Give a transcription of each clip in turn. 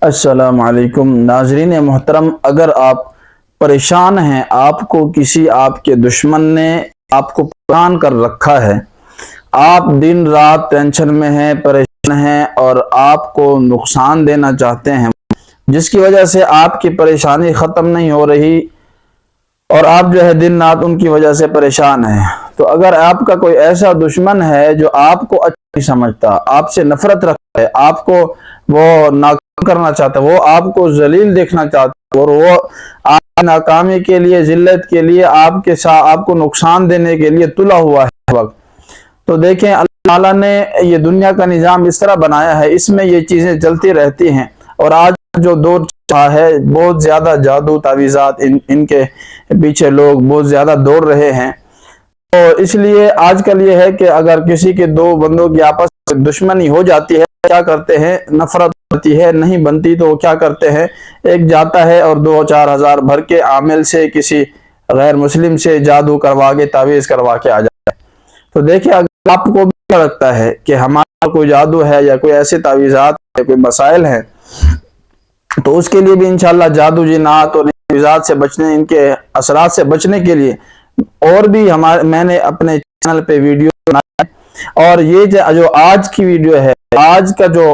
السلام علیکم ناظرین محترم، اگر آپ پریشان ہیں، آپ کو کسی آپ کے دشمن نے آپ کو پریشان کر رکھا ہے، آپ دن رات ٹینشن میں ہیں، پریشان ہیں اور آپ کو نقصان دینا چاہتے ہیں، جس کی وجہ سے آپ کی پریشانی ختم نہیں ہو رہی اور آپ جو ہے دن رات ان کی وجہ سے پریشان ہیں، تو اگر آپ کا کوئی ایسا دشمن ہے جو آپ کو اچھا نہیں سمجھتا، آپ سے نفرت رکھتا ہے، آپ کو وہ ناکام کرنا چاہتا ہے، وہ آپ کو ذلیل دیکھنا چاہتا ہے اور وہ آپ کی ناکامی کے لیے، ذلت کے لیے، آپ کے ساتھ آپ کو نقصان دینے کے لیے تلا ہوا ہے اس وقت، تو دیکھیں اللہ تعالیٰ نے یہ دنیا کا نظام اس طرح بنایا ہے، اس میں یہ چیزیں چلتی رہتی ہیں، اور آج جو دور چلا ہے بہت زیادہ جادو تعویذات ان کے پیچھے لوگ بہت زیادہ دوڑ رہے ہیں، تو اس لیے آج کل یہ ہے کہ اگر کسی کے دو بندوں کی آپس میں دشمنی ہو جاتی ہے، کیا کرتے ہیں، نفرت ہوتی ہے، نہیں بنتی تو وہ کیا کرتے ہیں، ایک جاتا ہے اور 2-4 ہزار بھر کے عامل سے، کسی غیر مسلم سے جادو کروا کے، تعویذ کروا کے آ جاتا ہے۔ تو دیکھیں اگر آپ کو بھی لگتا ہے کہ ہمارا کوئی جادو ہے یا کوئی ایسے تعویذات یا کوئی مسائل ہیں، تو اس کے لیے بھی انشاءاللہ جادو جنات اور تعویذات سے بچنے، ان کے اثرات سے بچنے کے لیے اور بھی میں نے اپنے چینل پہ ویڈیو بنایا ہے، اور یہ جو آج کی ویڈیو ہے، آج کا جو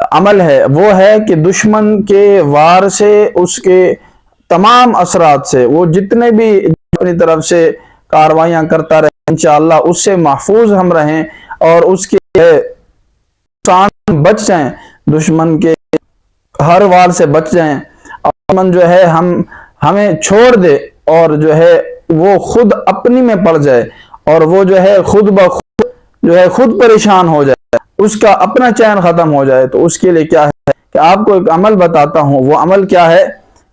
عمل ہے وہ ہے کہ دشمن کے وار سے، اس کے تمام اثرات سے، وہ جتنے بھی اپنی طرف سے کاروائیاں کرتا رہے، انشاءاللہ اس سے محفوظ ہم رہیں اور اس کے نقصان بچ جائیں، دشمن کے ہر وار سے بچ جائیں، اور دشمن جو ہے ہمیں چھوڑ دے اور جو ہے وہ خود اپنی میں پڑ جائے اور وہ جو ہے خود بخود جو ہے خود پریشان ہو جائے، اس کا اپنا چین ختم ہو جائے، تو اس کے لیے کیا ہے کہ آپ کو ایک عمل بتاتا ہوں۔ وہ عمل کیا ہے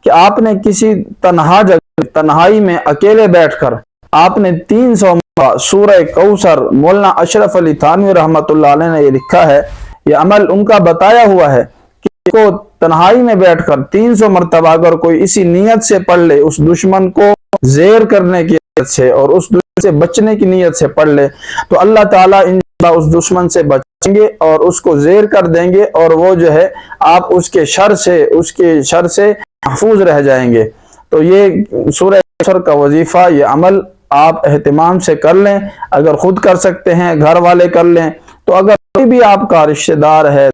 کہ آپ نے کسی تنہا جگہ، تنہائی میں اکیلے بیٹھ کر آپ نے 300 مرتبہ سورہ کوثر، مولانا اشرف علی تھانوی رحمۃ اللہ علیہ نے یہ لکھا ہے، یہ عمل ان کا بتایا ہوا ہے کہ کو تنہائی میں بیٹھ کر 300 مرتبہ اگر کوئی اسی نیت سے پڑھ لے، اس دشمن کو زیر کرنے کی نیت سے اور اس دشمن سے بچنے کی نیت سے پڑھ لے، تو اللہ تعالیٰ انشاءاللہ اس دشمن سے بچیں گے اور اس کو زیر کر دیں گے، اور وہ جو ہے آپ اس کے شر سے محفوظ رہ جائیں گے۔ تو یہ سورہ کوثر کا وظیفہ، یہ عمل آپ اہتمام سے کر لیں، اگر خود کر سکتے ہیں، گھر والے کر لیں، تو اگر کوئی بھی آپ کا رشتہ دار ہے،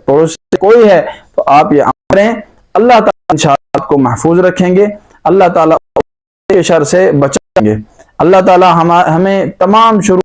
پڑوسی کوئی ہے، تو آپ یہ عمل کریں، اللہ تعالیٰ انشاءاللہ آپ کو محفوظ رکھیں گے، اللہ تعالیٰ کے شر سے بچائیں گے۔ اللہ تعالیٰ ہمیں تمام شروع